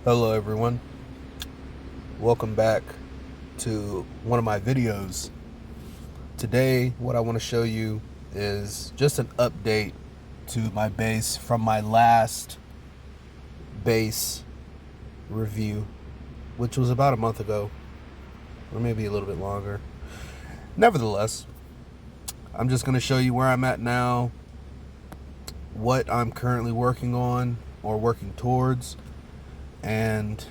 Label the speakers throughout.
Speaker 1: Hello everyone, welcome back to one of my videos. Today what I want to show you is just an update to my base from my last base review, which was about a month ago, or maybe a little bit longer. Nevertheless, I'm just going to show you where I'm at now, what I'm currently working on or working towards, and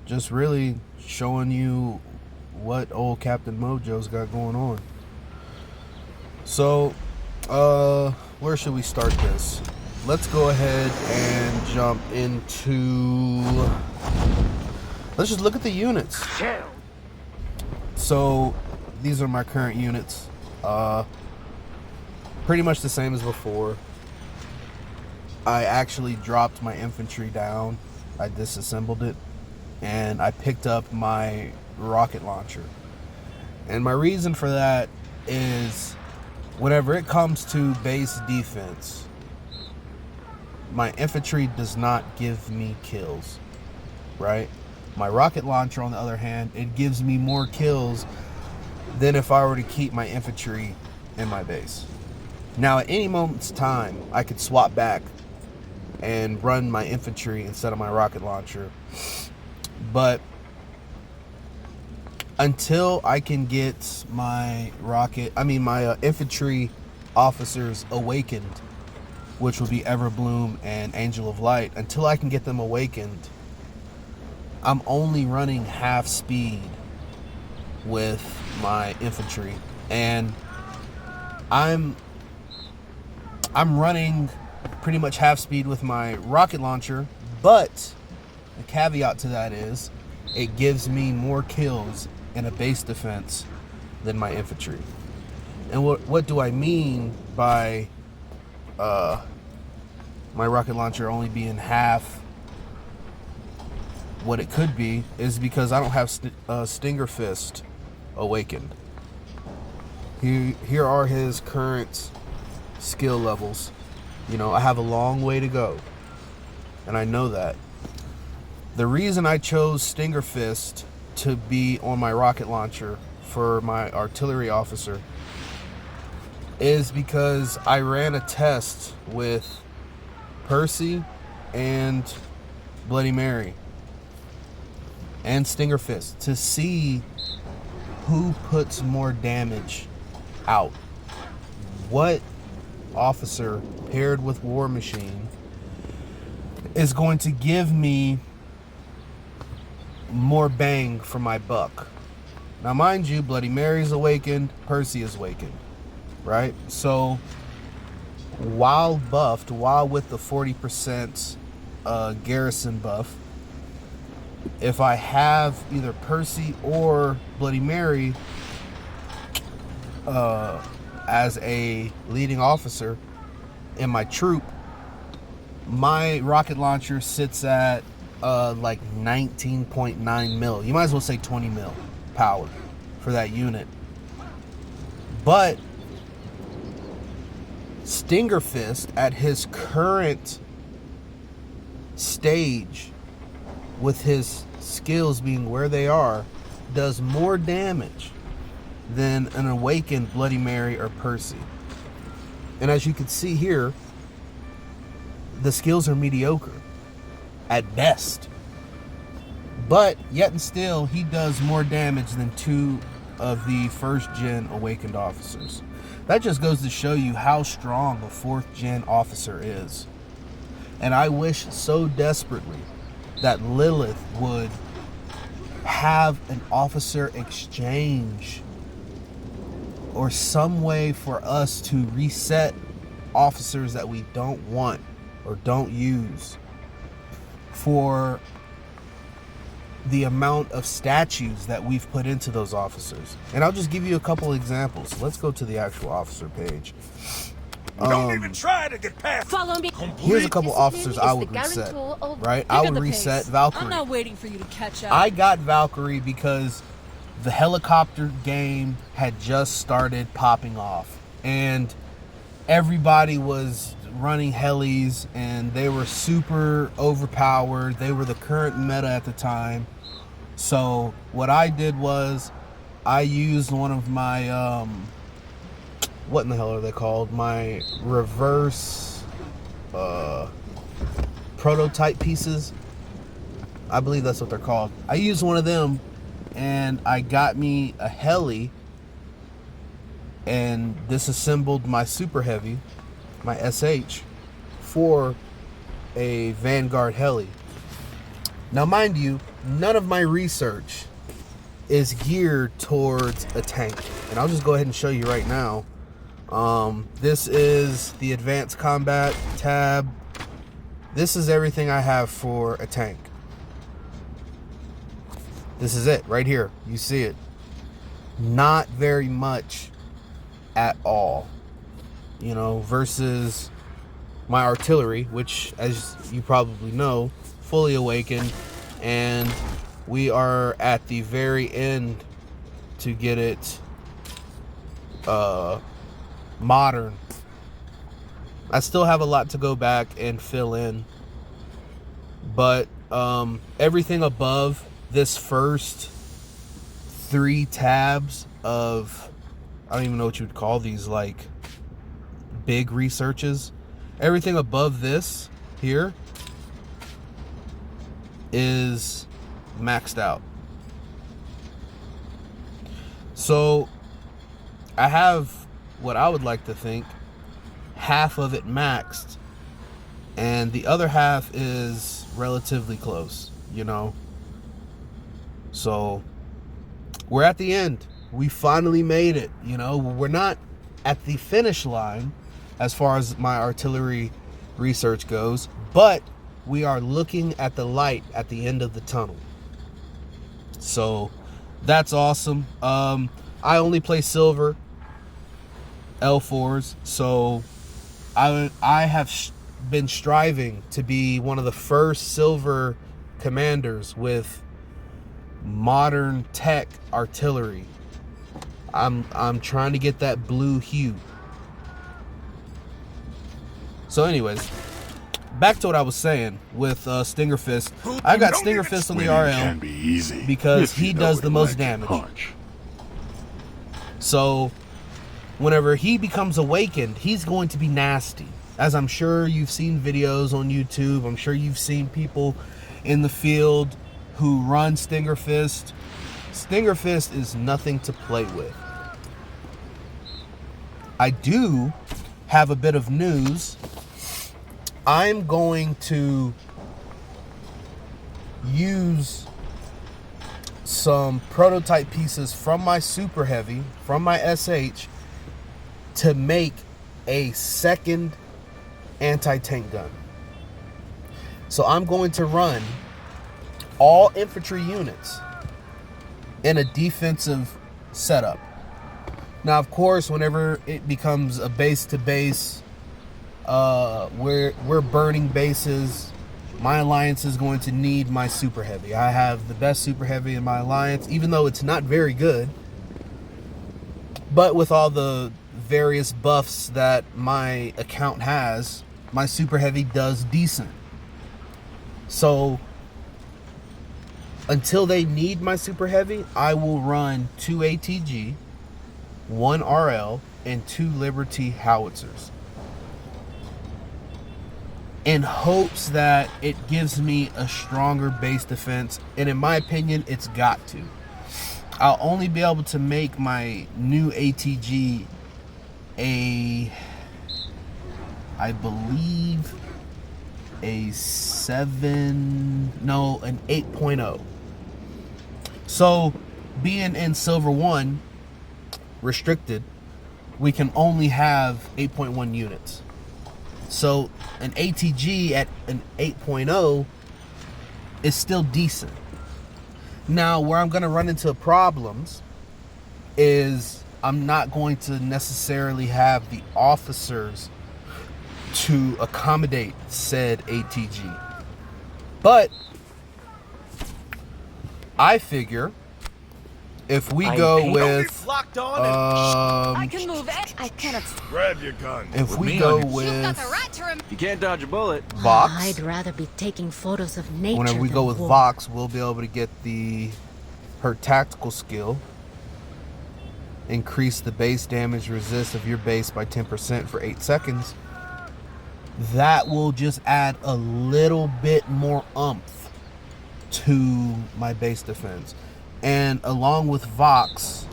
Speaker 1: just really showing you what old CaptainMojo's got going on. So, where should we start this? Let's go ahead and jump into... Let's just look at the units. So, these are my current units. Pretty much the same as before. I actually dropped my infantry down. I disassembled it, and I picked up my rocket launcher. And my reason for that is whenever it comes to base defense, my infantry does not give me kills, right? My rocket launcher, on the other hand, it gives me more kills than if I were to keep my infantry in my base. Now, at any moment's time, I could swap back and run my infantry instead of my rocket launcher, but until I can get my infantry officers awakened, which will be Everbloom and Angel of Light, until I can get them awakened, I'm only running half speed with my infantry, and I'm running pretty much half speed with my rocket launcher, but the caveat to that is it gives me more kills in a base defense than my infantry. And what do I mean by my rocket launcher only being half what it could be is because I don't have Stinger Fist awakened. Here are his current skill levels. You know, I have a long way to go, and I know that. The reason I chose Stinger Fist to be on my rocket launcher for my artillery officer is because I ran a test with Percy and Bloody Mary and Stinger Fist to see who puts more damage out. What officer paired with War Machine is going to give me more bang for my buck. Now, mind you, Bloody Mary's awakened, Percy is awakened, right? So while buffed, while with the 40% garrison buff, if I have either Percy or Bloody Mary as a leading officer in my troop, my rocket launcher sits at like 19.9 mil. You might as well say 20 mil power for that unit. But Stinger Fist, at his current stage, with his skills being where they are, does more damage than an awakened Bloody Mary or Percy. And as you can see here, the skills are mediocre at best, but yet and still he does more damage than two of the first gen awakened officers. That just goes to show you how strong a fourth gen officer is. And I wish so desperately that Lilith would have an officer exchange or some way for us to reset officers that we don't want or don't use for the amount of statues that we've put into those officers. And I'll just give you a couple examples. Let's go to the actual officer page.
Speaker 2: Don't even try to get past.
Speaker 3: Follow me.
Speaker 1: Here's a couple officers I would reset, right? I would reset Valkyrie.
Speaker 3: I'm not waiting for you to catch up.
Speaker 1: I got Valkyrie because the helicopter game had just started popping off, and everybody was running helis, and they were super overpowered. They were the current meta at the time. So what I did was I used one of my what in the hell are they called? My reverse prototype pieces. I believe that's what they're called. I used one of them, and I got me a heli and disassembled my super heavy, my SH, for a Vanguard heli. Now mind you, none of my research is geared towards a tank, and I'll just go ahead and show you right now. This is the advanced combat tab. This is everything I have for a tank. This is it right here. You see it. Not very much at all, you know, versus my artillery, which, as you probably know, fully awakened, and we are at the very end to get it modern. I still have a lot to go back and fill in, but everything above this first 3 tabs of, I don't even know what you would call these, like big researches. Everything above this here is maxed out. So I have what I would like to think half of it maxed, and the other half is relatively close, you know. So we're at the end. We finally made it, you know. We're not at the finish line as far as my artillery research goes, but we are looking at the light at the end of the tunnel. So that's awesome. I only play silver L4s, so I have been striving to be one of the first silver commanders with modern tech artillery. I'm trying to get that blue hue. So anyways, back to what I was saying with Stinger Fist. I got Stinger Fist on the RL because he does the most damage. So whenever he becomes awakened, he's going to be nasty. As I'm sure you've seen videos on YouTube, I'm sure you've seen people in the field who run Stinger Fist. Stinger Fist is nothing to play with. I do have a bit of news. I'm going to use some prototype pieces from my Super Heavy, from my SH, to make a second anti-tank gun. So I'm going to run all infantry units in a defensive setup. Now, of course, whenever it becomes a base to base, we're burning bases, my alliance is going to need my Super Heavy. I have the best Super Heavy in my alliance, even though it's not very good. But with all the various buffs that my account has, my Super Heavy does decent. So until they need my Super Heavy, I will run 2 ATG, 1 RL, and 2 Liberty howitzers, in hopes that it gives me a stronger base defense. And in my opinion, it's got to. I'll only be able to make my new ATG I believe an 8.0. So being in Silver 1 restricted, we can only have 8.1 units. So an ATG at an 8.0 is still decent. Now, where I'm going to run into problems is I'm not going to necessarily have the officers to accommodate said ATG. But I figure if we go with
Speaker 3: I can move it. I cannot.
Speaker 2: Grab your gun.
Speaker 1: if we go with
Speaker 3: You've got the right to If you can't dodge a bullet.
Speaker 1: Vox.
Speaker 4: I'd rather be taking photos of nature.
Speaker 1: Whenever we
Speaker 4: than
Speaker 1: go with
Speaker 4: war.
Speaker 1: Vox, we'll be able to get her tactical skill. Increase the base damage resist of your base by 10% for 8 seconds. That will just add a little bit more oomph to my base defense. And along with Vox,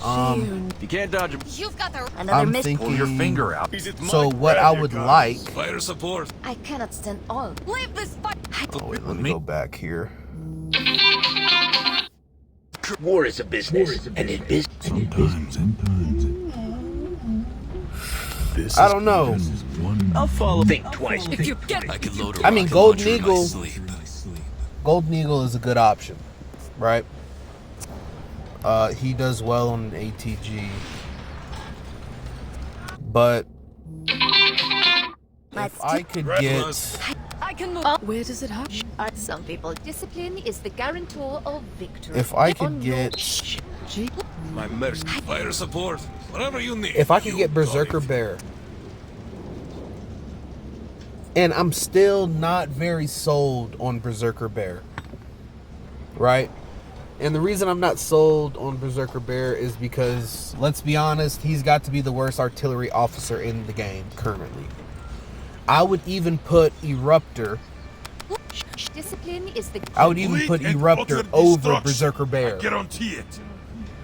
Speaker 3: If you can't dodge a
Speaker 4: You've got the
Speaker 1: I'm thinking,
Speaker 2: Pull your finger out.
Speaker 1: so what I would like,
Speaker 2: Fire support.
Speaker 4: I cannot stand all. Leave this fight.
Speaker 1: oh wait, let me go back here.
Speaker 5: War is a business, and in business,
Speaker 1: I don't know.
Speaker 3: I'll follow.
Speaker 5: think twice.
Speaker 4: If you get
Speaker 6: I can load a
Speaker 1: I mean,
Speaker 6: rocket
Speaker 1: Golden
Speaker 6: launcher in my
Speaker 1: Eagle.
Speaker 6: sleep.
Speaker 1: Golden Eagle is a good option, right? He does well on an ATG, but if I could get,
Speaker 4: I can move. Where does it hurt? Some people, discipline is the guarantor of victory.
Speaker 1: if I
Speaker 4: On
Speaker 1: could
Speaker 4: your
Speaker 1: get,
Speaker 2: My mercy. Fire support. Whatever you need.
Speaker 1: if I could
Speaker 2: you
Speaker 1: get Berserker
Speaker 2: got it.
Speaker 1: Bear, and I'm still not very sold on Berserker Bear, right? And the reason I'm not sold on Berserker Bear is because, let's be honest, he's got to be the worst artillery officer in the game currently. I would even put Eruptor.
Speaker 4: Discipline is the.
Speaker 1: I would even put
Speaker 2: Complete and
Speaker 1: Eruptor
Speaker 2: utter
Speaker 1: over
Speaker 2: destruction.
Speaker 1: Berserker Bear.
Speaker 2: I guarantee it.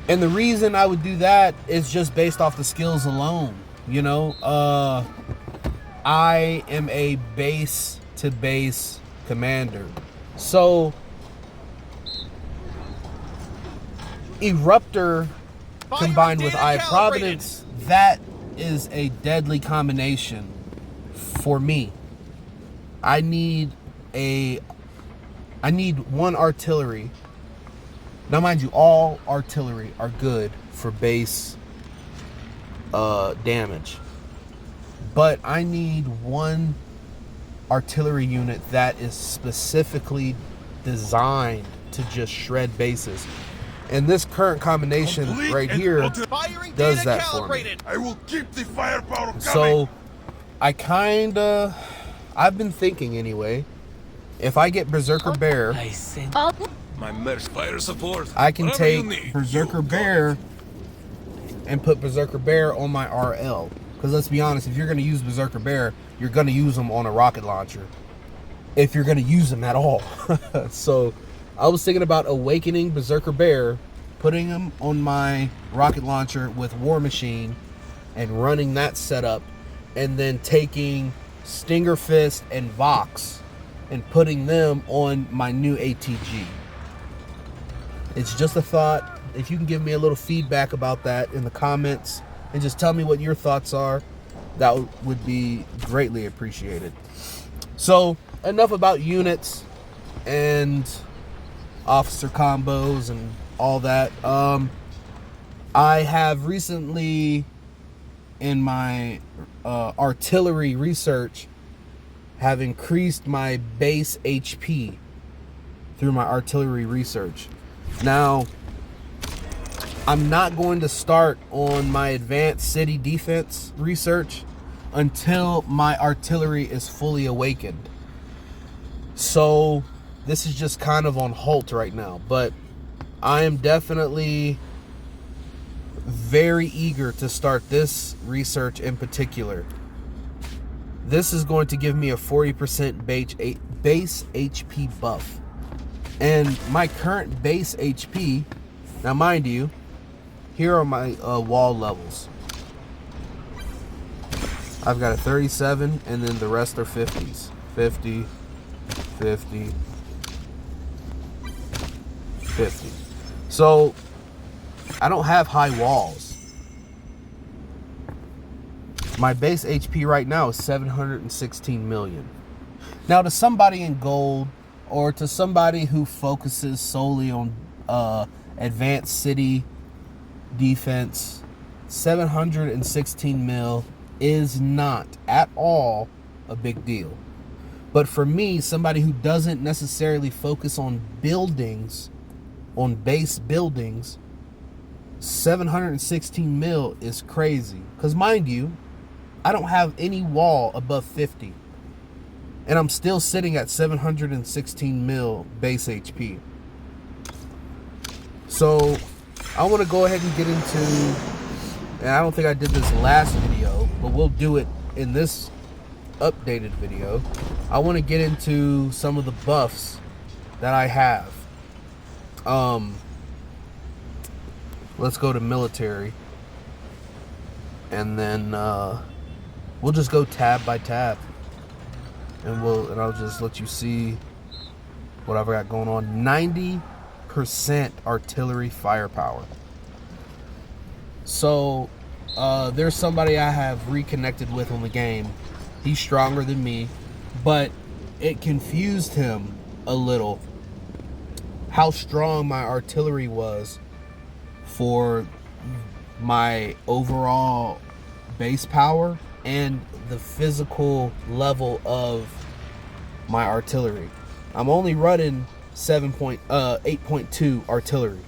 Speaker 1: And the reason I would do that is just based off the skills alone. You know, I am a base to base commander. So Eruptor combined with Eye of Providence, that is a deadly combination for me. I need one artillery. Now, mind you, all artillery are good for base damage. But I need one artillery unit that is specifically designed to just shred bases. And this current combination
Speaker 2: Complete
Speaker 1: right
Speaker 2: and
Speaker 1: here
Speaker 2: utter-
Speaker 1: does that for me.
Speaker 2: I will keep the firepower coming.
Speaker 1: So I've been thinking anyway, if I get Berserker Bear,
Speaker 2: My mercy. Fire support.
Speaker 1: I can
Speaker 2: Whatever you
Speaker 1: take
Speaker 2: need,
Speaker 1: Berserker
Speaker 2: you got
Speaker 1: Bear
Speaker 2: it.
Speaker 1: and put Berserker Bear on my RL. Because let's be honest, if you're going to use Berserker Bear, you're going to use them on a rocket launcher. If you're going to use them at all. So I was thinking about awakening Berserker Bear, putting him on my rocket launcher with War Machine, and running that setup, and then taking Stinger Fist and Vox and putting them on my new ATG. It's just a thought. If you can give me a little feedback about that in the comments and just tell me what your thoughts are, that would be greatly appreciated. So, enough about units and officer combos and all that. I have recently, in my artillery research, have increased my base HP through my artillery research. Now, I'm not going to start on my advanced city defense research until my artillery is fully awakened. So this is just kind of on halt right now, but I am definitely very eager to start this research in particular. This is going to give me a 40% base HP buff. And my current base HP, now mind you, here are my wall levels. I've got a 37, and then the rest are 50s. 50, 50, 50. So, I don't have high walls. My base HP right now is 716 million. Now, to somebody in gold, or to somebody who focuses solely on advanced city defense, 716 mil is not at all a big deal. But for me, somebody who doesn't necessarily focus on buildings, on base buildings, 716 mil is crazy. Because mind you, I don't have any wall above 50. And I'm still sitting at 716 mil base HP. So I want to go ahead and get into, and I don't think I did this last video, but we'll do it in this updated video. I want to get into some of the buffs that I have. Let's go to military, and then we'll just go tab by tab, and I'll just let you see what I've got going on. 90% artillery firepower. So there's somebody I have reconnected with on the game. He's stronger than me, but it confused him a little how strong my artillery was for my overall base power and the physical level of my artillery. I'm only running 8.2 artillery,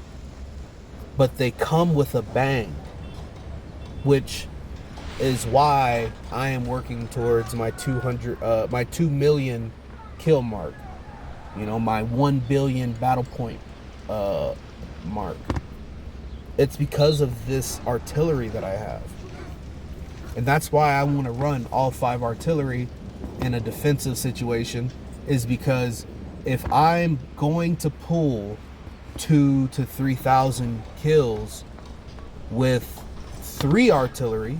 Speaker 1: but they come with a bang, which is why I am working towards my 2 million kill mark. You know, my 1 billion battle point mark. It's because of this artillery that I have. And that's why I want to run all 5 artillery in a defensive situation, is because if I'm going to pull 2,000 to 3,000 kills with 3 artillery,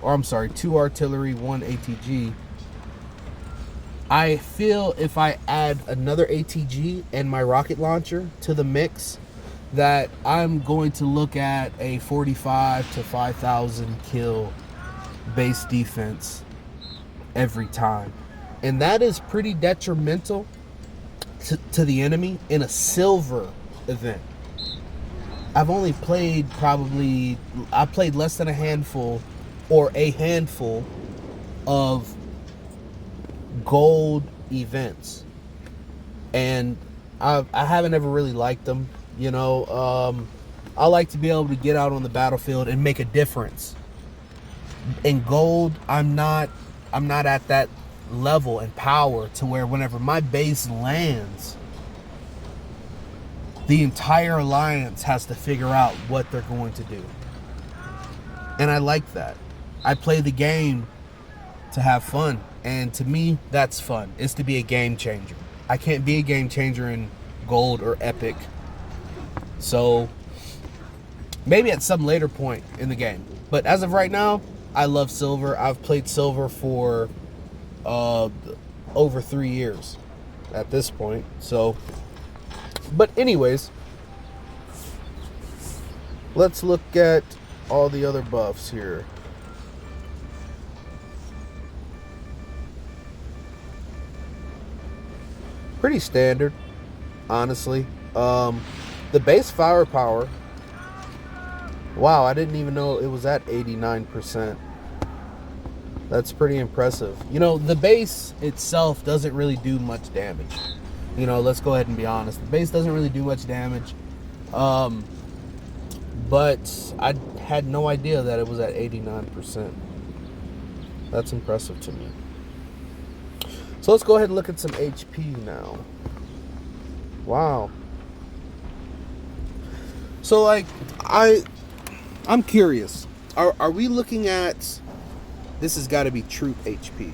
Speaker 1: or I'm sorry, 2 artillery, 1 ATG, I feel if I add another ATG and my rocket launcher to the mix, that I'm going to look at a 45 to 5,000 kill base defense every time. And that is pretty detrimental to the enemy in a silver event. I've only played I played less than a handful of gold events, and I haven't ever really liked them. You know, I like to be able to get out on the battlefield and make a difference. In gold, I'm not at that level and power to where whenever my base lands, the entire alliance has to figure out what they're going to do. And I like that. I play the game to have fun, and to me, that's fun. It's to be a game changer. I can't be a game changer in gold or epic. So maybe at some later point in the game. But as of right now, I love silver. I've played silver for over 3 years at this point. So, but anyways, let's look at all the other buffs here. Pretty standard, honestly. The base firepower, wow, I didn't even know it was at 89%. That's pretty impressive. You know, the base itself doesn't really do much damage. You know, let's go ahead and be honest. The base doesn't really do much damage. But I had no idea that it was at 89%. That's impressive to me. So let's go ahead and look at some HP now. Wow. So like, I'm curious. Are we looking at, this has got to be troop HP?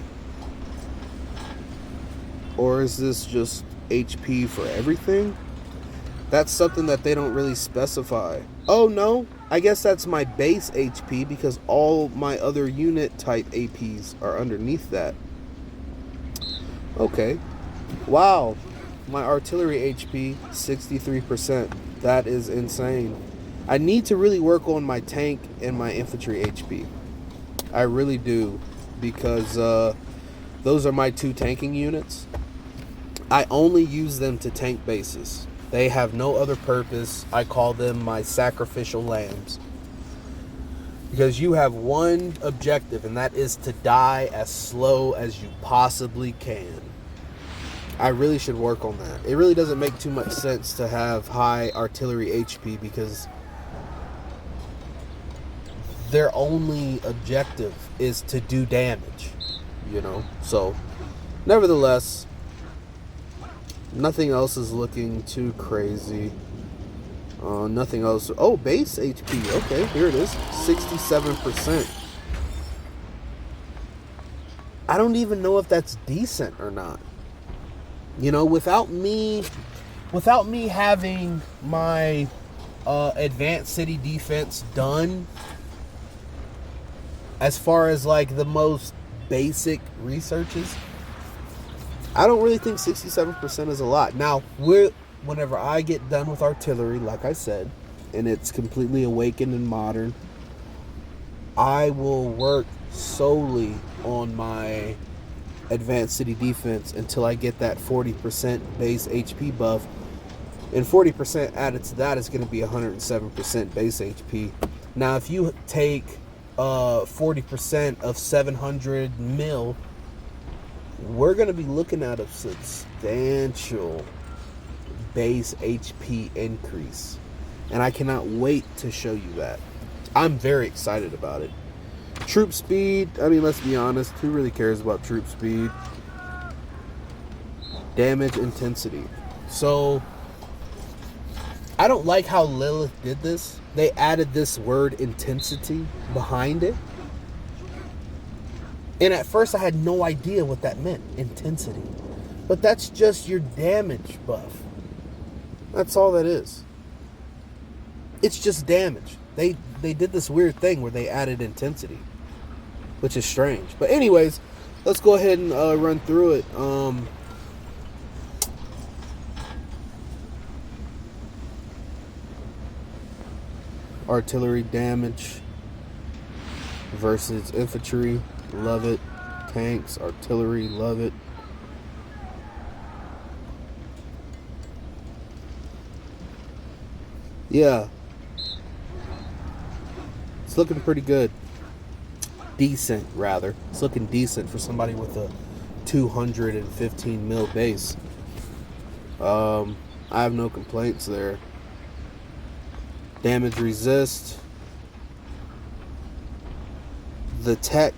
Speaker 1: Or is this just HP for everything? That's something that they don't really specify. Oh no, I guess that's my base HP, because all my other unit type APs are underneath that. Okay. Wow. My artillery HP, 63%. That is insane. I need to really work on my tank and my infantry HP. I really do, because those are my 2 tanking units. I only use them to tank bases. They have no other purpose. I call them my sacrificial lambs. Because you have one objective, and that is to die as slow as you possibly can. I really should work on that. It really doesn't make too much sense to have high artillery HP, because their only objective is to do damage, you know. So, nevertheless, nothing else is looking too crazy. Nothing else. Oh, base HP. Okay, here it is. 67%. I don't even know if that's decent or not. You know, without me having my advanced city defense done, as far as like the most basic researches, I don't really think 67% is a lot. Now, whenever I get done with artillery, like I said, and it's completely awakened and modern, I will work solely on my advanced city defense until I get that 40% base HP buff. And 40% added to that is going to be 107% base HP. Now, if you take 40% of 700 mil, we're going to be looking at a substantial base HP increase. And I cannot wait to show you that. I'm very excited about it. Troop speed, I mean, let's be honest, who really cares about troop speed? Damage intensity. So, I don't like how Lilith did this. They added this word intensity behind it. And at first I had no idea what that meant, intensity. But that's just your damage buff. That's all that is. It's just damage. They did this weird thing where they added intensity, which is strange. But anyways, let's go ahead and run through it. Artillery damage versus infantry, love it. Tanks, artillery, love it. Yeah, it's looking pretty good. Decent, rather. It's looking decent for somebody with a 215 mil base. I have no complaints there. Damage resist. The tech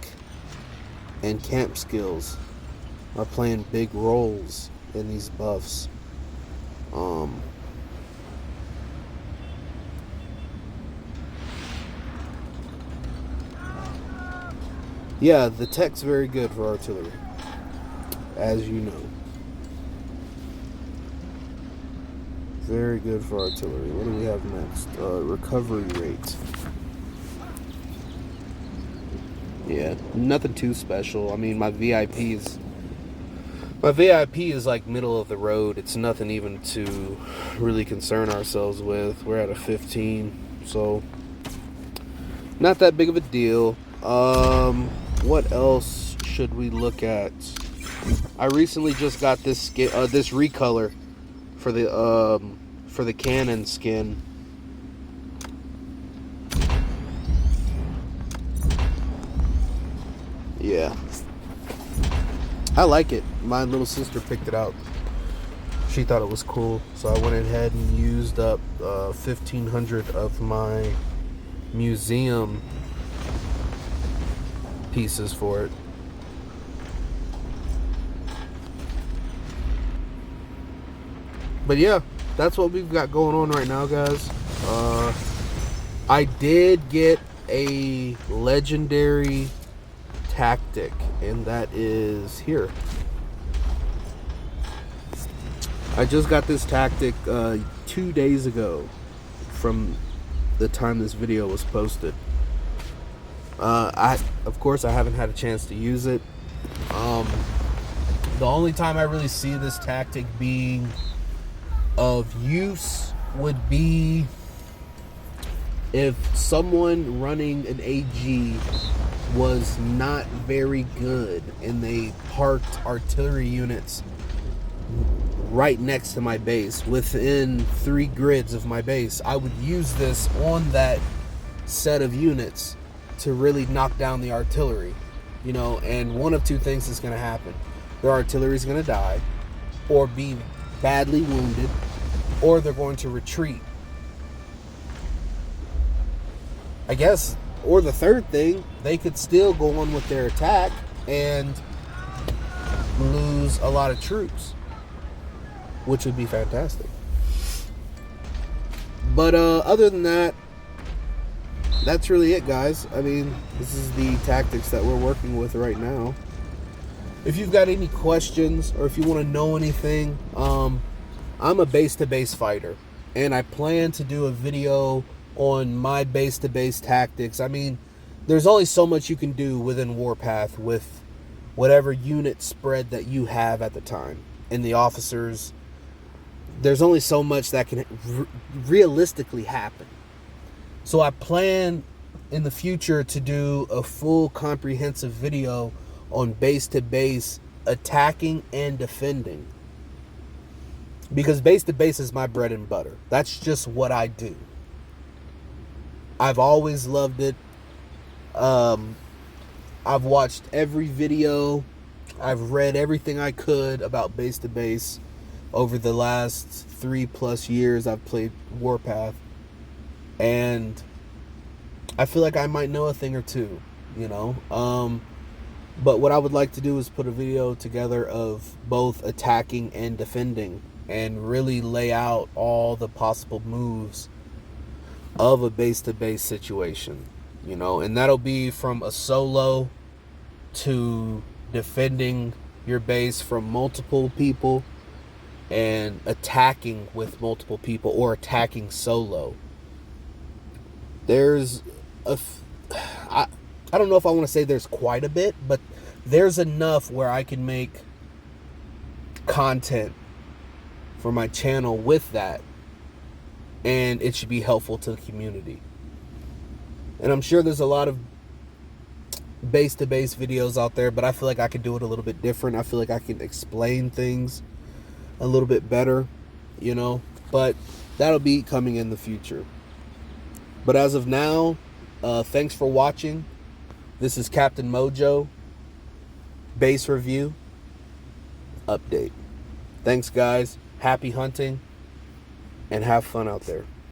Speaker 1: and camp skills are playing big roles in these buffs. Yeah, the tech's very good for artillery, as you know. Very good for artillery. What do we have next? Recovery rate. Yeah, nothing too special. I mean, my VIP is like middle of the road. It's nothing even to really concern ourselves with. We're at a 15, so not that big of a deal. What else should we look at? I recently just got this this recolor for the cannon skin. Yeah, I like it. My little sister picked it out. She thought it was cool, so I went ahead and used up 1,500 of my museum pieces for it. But yeah, that's what we've got going on right now, guys. I did get a legendary tactic, and that is here. I just got this tactic 2 days ago from the time this video was posted. Of course, I haven't had a chance to use it. The only time I really see this tactic being of use would be if someone running an AG was not very good and they parked artillery units right next to my base, within 3 grids of my base. I would use this on that set of units to really knock down the artillery, you know. And one of two things is going to happen: their artillery is going to die, or be badly wounded, or they're going to retreat. I guess Or the third thing, they could still go on with their attack and lose a lot of troops, which would be fantastic. But other than that, that's really it, guys. I mean, this is the tactics that we're working with right now. If you've got any questions or if you want to know anything, I'm a base-to-base fighter, and I plan to do a video on my base-to-base tactics. I mean, there's only so much you can do within Warpath with whatever unit spread that you have at the time. And the officers, there's only so much that can realistically happen. So I plan in the future to do a full comprehensive video on base-to-base attacking and defending. Because base-to-base is my bread and butter. That's just what I do. I've always loved it. I've watched every video. I've read everything I could about base-to-base over the last 3+ years I've played Warpath. And I feel like I might know a thing or two, you know. But what I would like to do is put a video together of both attacking and defending and really lay out all the possible moves of a base-to-base situation, you know, and that'll be from a solo to defending your base from multiple people and attacking with multiple people or attacking solo. There's I don't know if I want to say there's quite a bit, but there's enough where I can make content for my channel with that, and it should be helpful to the community. And I'm sure there's a lot of base-to-base videos out there, but I feel like I could do it a little bit different. I feel like I can explain things a little bit better, you know, but that'll be coming in the future. But as of now, thanks for watching. This is CaptainMojo base review update. Thanks, guys. Happy hunting and have fun out there.